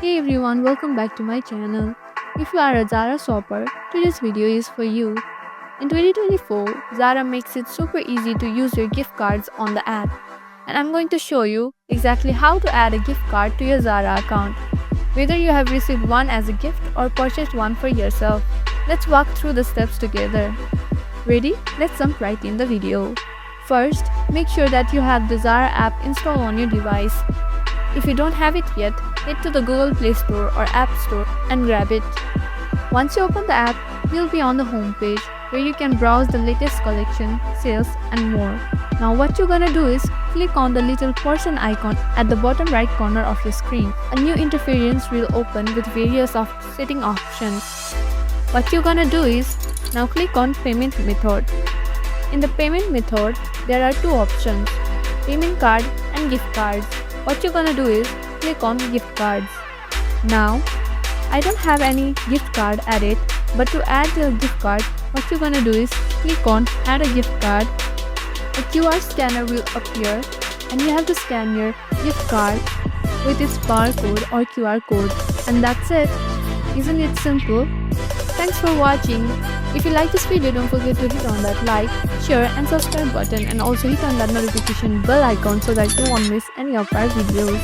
Hey everyone, welcome back to my channel. If you are a Zara shopper, today's video is for you. In 2024, Zara makes it super easy to use your gift cards on the app. And I'm going to show you exactly how to add a gift card to your Zara account, whether you have received one as a gift or purchased one for yourself. Let's walk through the steps together. Ready? Let's jump right in the video. First, make sure that you have the Zara app installed on your device. If you don't have it yet, head to the Google Play Store or App Store and grab it. Once you open the app, you'll be on the home page where you can browse the latest collection, sales, and more. Now what you're gonna do is click on the little person icon at the bottom right corner of your screen. A new interface will open with various setting options. What you're gonna do is now click on payment method. In the payment method, there are two options, payment card and gift cards. What you're gonna do is click on gift cards. Now, I don't have any gift card added, but to add your gift card, what you're gonna do is click on add a gift card. A QR scanner will appear and you have to scan your gift card with its barcode or QR code. And that's it. Isn't it simple? Thanks for watching. If you like this video, don't forget to hit on that like, share and subscribe button, and also hit on that notification bell icon so that you won't miss any of our videos.